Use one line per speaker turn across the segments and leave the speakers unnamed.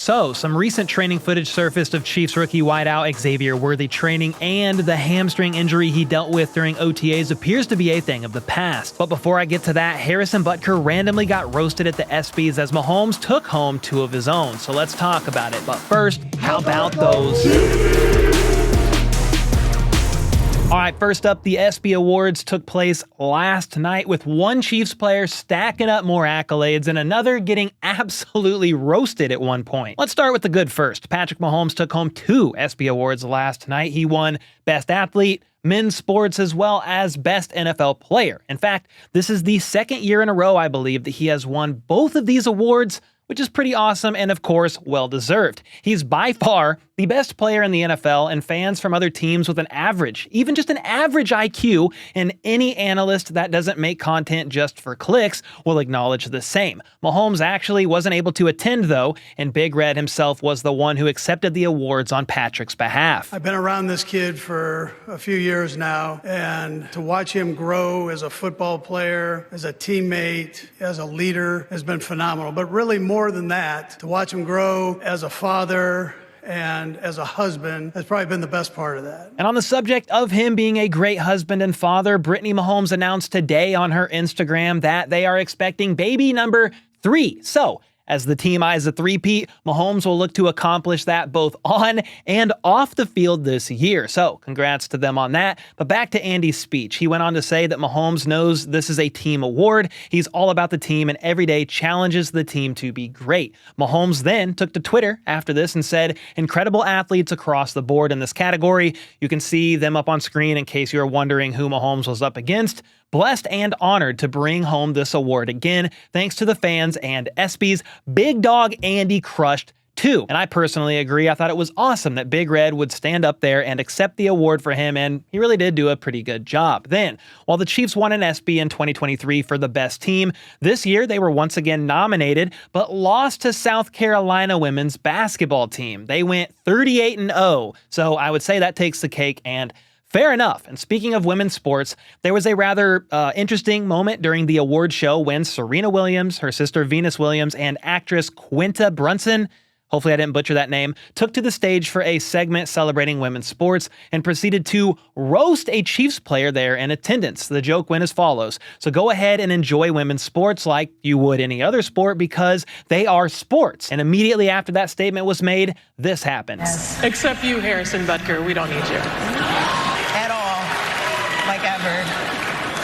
So, some recent training footage surfaced of Chiefs rookie wideout Xavier Worthy training, and the hamstring injury he dealt with during OTAs appears to be a thing of the past. But before I get to that, Harrison Butker randomly got roasted at the ESPYs as Mahomes took home two of his own. So let's talk about it. But first, how about those? All right, first up, the ESPY Awards took place last night with one Chiefs player stacking up more accolades and another getting absolutely roasted at one point. Let's start with the good first. Patrick Mahomes took home two ESPY Awards last night. He won Best Athlete, Men's Sports, as well as Best NFL Player. In fact, this is the second year in a row, I believe, that he has won both of these awards, which is pretty awesome and, of course, well-deserved. He's by far the best player in the NFL, and fans from other teams with an average, even just an average IQ, and any analyst that doesn't make content just for clicks will acknowledge the same. Mahomes actually wasn't able to attend, though, and Big Red himself was the one who accepted the awards on Patrick's behalf.
I've been around this kid for a few years now, and to watch him grow as a football player, as a teammate, as a leader has been phenomenal. But really more than that, to watch him grow as a father and as a husband has probably been the best part of that.
And on the subject of him being a great husband and father, Brittany Mahomes announced today on her Instagram that they are expecting baby number 3. So, as the team eyes a three-peat, Mahomes will look to accomplish that both on and off the field this year. So, congrats to them on that. But back to Andy's speech. He went on to say that Mahomes knows this is a team award. He's all about the team and every day challenges the team to be great. Mahomes then took to Twitter after this and said, "Incredible athletes across the board in this category." You can see them up on screen in case you're wondering who Mahomes was up against. Blessed and honored to bring home this award again, thanks to the fans and ESPYs. Big Dog Andy crushed too. And I personally agree. I thought it was awesome that Big Red would stand up there and accept the award for him, and he really did do a pretty good job. Then, while the Chiefs won an ESPY in 2023 for the best team, this year they were once again nominated, but lost to South Carolina women's basketball team. They went 38-0, so I would say that takes the cake, and fair enough. And speaking of women's sports, there was a rather interesting moment during the award show when Serena Williams, her sister Venus Williams, and actress Quinta Brunson, hopefully I didn't butcher that name, took to the stage for a segment celebrating women's sports and proceeded to roast a Chiefs player there in attendance. The joke went as follows. So go ahead and enjoy women's sports like you would any other sport because they are sports. And immediately after that statement was made, this happened.
Yes. Except you, Harrison Butker. We don't need you.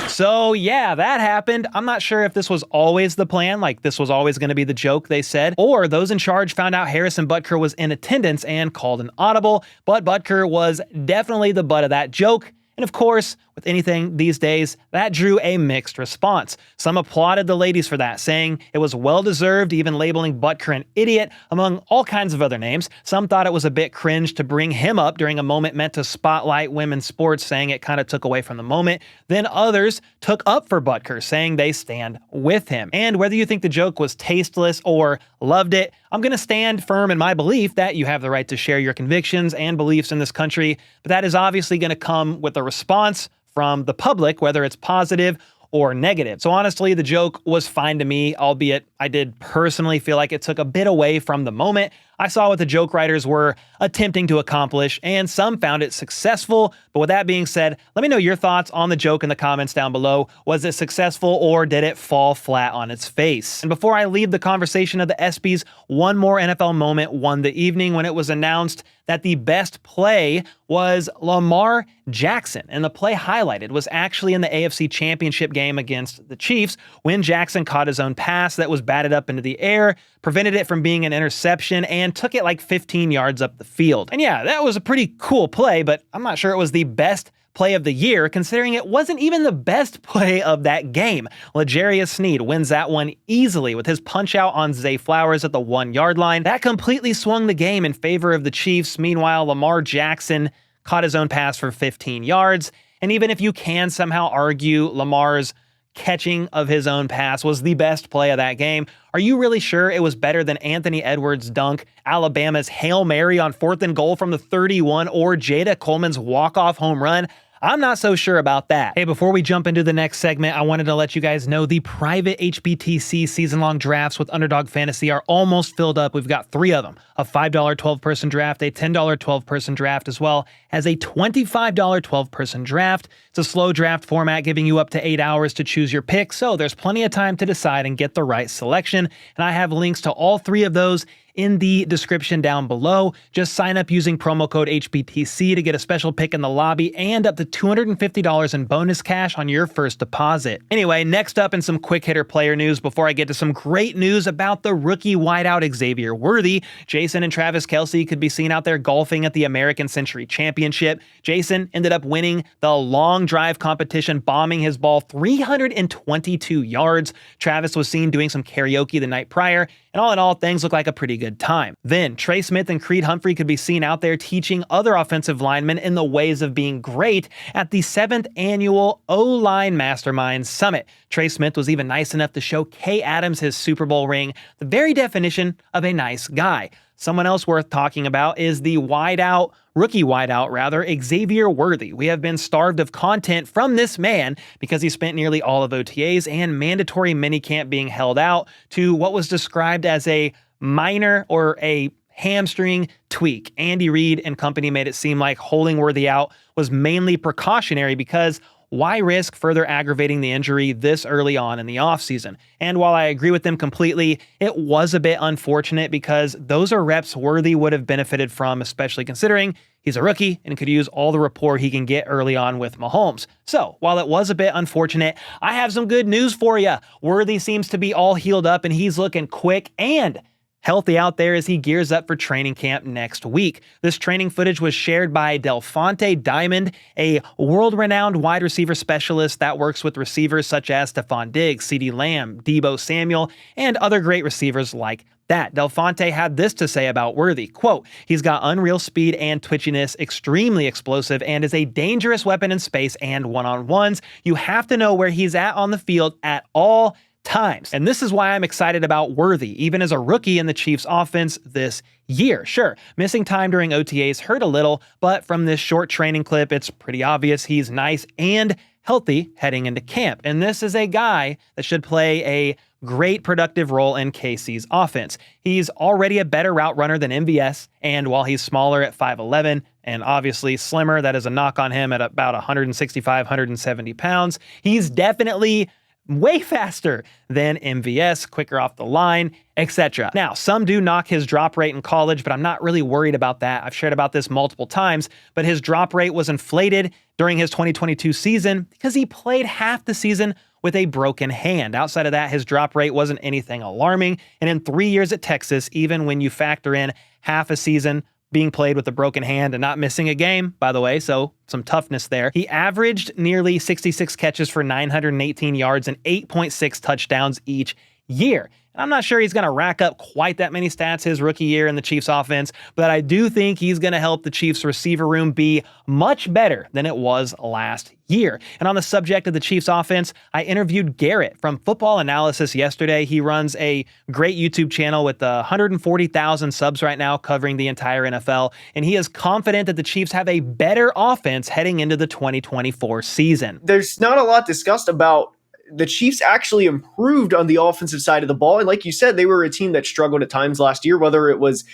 So yeah, that happened. I'm not sure if this was always the plan, like this was always going to be the joke they said, or those in charge found out Harrison Butker was in attendance and called an audible, but Butker was definitely the butt of that joke. And of course, with anything these days, that drew a mixed response. Some applauded the ladies for that, saying it was well-deserved, even labeling Butker an idiot, among all kinds of other names. Some thought it was a bit cringe to bring him up during a moment meant to spotlight women's sports, saying it kind of took away from the moment. Then others took up for Butker, saying they stand with him. And whether you think the joke was tasteless or loved it, I'm going to stand firm in my belief that you have the right to share your convictions and beliefs in this country, but that is obviously going to come with a response from the public, whether it's positive or negative. So honestly, the joke was fine to me, albeit I did personally feel like it took a bit away from the moment. I saw what the joke writers were attempting to accomplish, and some found it successful. But with that being said, let me know your thoughts on the joke in the comments down below. Was it successful or did it fall flat on its face? And before I leave the conversation of the ESPYs, one more NFL moment won the evening when it was announced that the best play was Lamar Jackson. And the play highlighted was actually in the AFC Championship game against the Chiefs when Jackson caught his own pass that was batted up into the air, prevented it from being an interception, and took it like 15 yards up the field. And yeah, that was a pretty cool play, but I'm not sure it was the best play of the year, considering it wasn't even the best play of that game. L'Jarius Sneed wins that one easily with his punch out on Zay Flowers at the 1-yard line. That completely swung the game in favor of the Chiefs. Meanwhile, Lamar Jackson caught his own pass for 15 yards. And even if you can somehow argue Lamar's catching of his own pass was the best play of that game, are you really sure it was better than Anthony Edwards' dunk, Alabama's Hail Mary on 4th and goal from the 31, or Jada Coleman's walk-off home run? I'm not so sure about that. Hey, before we jump into the next segment, I wanted to let you guys know the private HBTC season-long drafts with Underdog Fantasy are almost filled up. We've got 3 of them, a $5 12-person draft, a $10 12-person draft, as well as a $25 12-person draft. It's a slow draft format giving you up to 8 hours to choose your pick, so there's plenty of time to decide and get the right selection. And I have links to all 3 of those in the description down below. Just sign up using promo code HBTC to get a special pick in the lobby and up to $250 in bonus cash on your first deposit. Anyway, next up in some quick hitter player news before I get to some great news about the rookie wideout Xavier Worthy. Jason and Travis Kelce could be seen out there golfing at the American Century Championship. Jason ended up winning the long drive competition, bombing his ball 322 yards. Travis was seen doing some karaoke the night prior, and all in all, things look like a pretty good time. Then, Trey Smith and Creed Humphrey could be seen out there teaching other offensive linemen in the ways of being great at the 7th annual O-Line Masterminds Summit. Trey Smith was even nice enough to show Kay Adams his Super Bowl ring, the very definition of a nice guy. Someone else worth talking about is the rookie wideout, Xavier Worthy. We have been starved of content from this man because he spent nearly all of OTAs and mandatory minicamp being held out to what was described as a minor or a hamstring tweak. Andy Reid and company made it seem like holding Worthy out was mainly precautionary because why risk further aggravating the injury this early on in the offseason? And while I agree with them completely, it was a bit unfortunate because those are reps Worthy would have benefited from, especially considering he's a rookie and could use all the rapport he can get early on with Mahomes. So while it was a bit unfortunate, I have some good news for you. Worthy seems to be all healed up and he's looking quick and healthy out there as he gears up for training camp next week. This training footage was shared by Delfonte Diamond, a world-renowned wide receiver specialist that works with receivers such as Stephon Diggs, CeeDee Lamb, Deebo Samuel, and other great receivers like that. Delfonte had this to say about Worthy, quote, "He's got unreal speed and twitchiness, extremely explosive, and is a dangerous weapon in space and one-on-ones. You have to know where he's at on the field at all times." And this is why I'm excited about Worthy, even as a rookie in the Chiefs offense this year. Sure, missing time during OTAs hurt a little, but from this short training clip, it's pretty obvious he's nice and healthy heading into camp. And this is a guy that should play a great productive role in KC's offense. He's already a better route runner than MVS, and while he's smaller at 5'11", and obviously slimmer, that is a knock on him at about 165, 170 pounds, he's definitely way faster than MVS, quicker off the line, etc. Now, some do knock his drop rate in college, but I'm not really worried about that. I've shared about this multiple times, but his drop rate was inflated during his 2022 season because he played half the season with a broken hand. Outside of that, his drop rate wasn't anything alarming, and in 3 years at Texas, even when you factor in half a season being played with a broken hand and not missing a game, by the way, so some toughness there. He averaged nearly 66 catches for 918 yards and 8.6 touchdowns each year. And I'm not sure he's going to rack up quite that many stats his rookie year in the Chiefs offense, but I do think he's going to help the Chiefs receiver room be much better than it was last year. And on the subject of the Chiefs offense, I interviewed Garrett from Football Analysis yesterday. He runs a great YouTube channel with 140,000 subs right now covering the entire NFL, and he is confident that the Chiefs have a better offense heading into the 2024 season.
There's not a lot discussed about the Chiefs actually improved on the offensive side of the ball. And like you said, they were a team that struggled at times last year, whether it was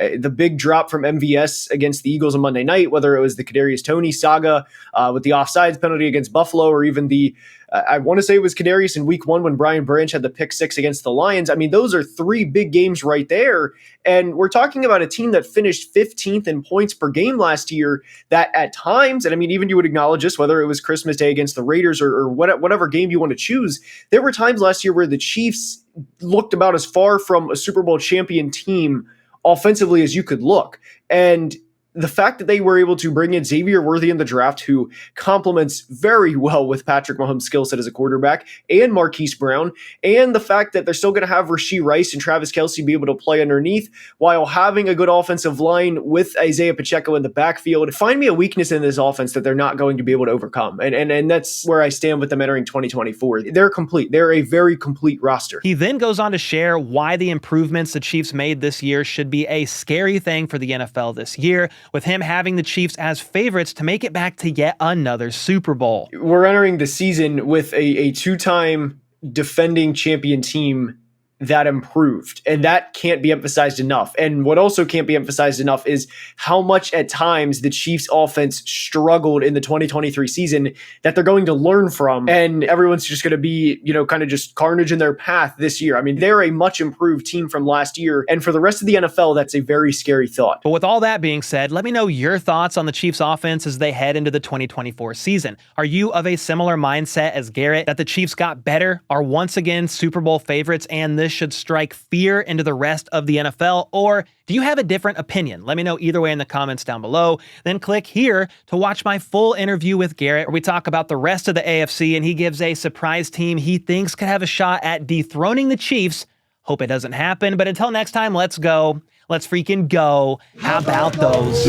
the big drop from MVS against the Eagles on Monday night, whether it was the Kadarius Toney saga with the offsides penalty against Buffalo, or even the I want to say it was Kadarius in week 1 when Brian Branch had the pick 6 against the Lions. I mean, those are 3 big games right there. And we're talking about a team that finished 15th in points per game last year that at times, and I mean, even you would acknowledge this, whether it was Christmas Day against the Raiders or whatever game you want to choose, there were times last year where the Chiefs looked about as far from a Super Bowl champion team offensively as you could look. And the fact that they were able to bring in Xavier Worthy in the draft, who complements very well with Patrick Mahomes' skill set as a quarterback, and Marquise Brown, and the fact that they're still going to have Rashee Rice and Travis Kelce be able to play underneath while having a good offensive line with Isaiah Pacheco in the backfield. Find me a weakness in this offense that they're not going to be able to overcome. And that's where I stand with them entering 2024. They're complete. They're a very complete roster.
He then goes on to share why the improvements the Chiefs made this year should be a scary thing for the NFL this year. with him having the Chiefs as favorites to make it back to yet another Super Bowl.
We're entering the season with a two-time defending champion team that improved, and that can't be emphasized enough. And what also can't be emphasized enough is how much at times the Chiefs offense struggled in the 2023 season that they're going to learn from, and everyone's just going to be, kind of just carnage in their path this year. I mean, they're a much improved team from last year, and for the rest of the NFL, that's a very scary thought.
But with all that being said, let me know your thoughts on the Chiefs offense as they head into the 2024 season. Are you of a similar mindset as Garrett, that the Chiefs got better, are once again Super Bowl favorites, and this should strike fear into the rest of the NFL? Or do you have a different opinion? Let me know either way in the comments down below. Then click here to watch my full interview with Garrett, where we talk about the rest of the AFC and he gives a surprise team he thinks could have a shot at dethroning the Chiefs. Hope it doesn't happen, but until next time, let's go. Let's freaking go. How about those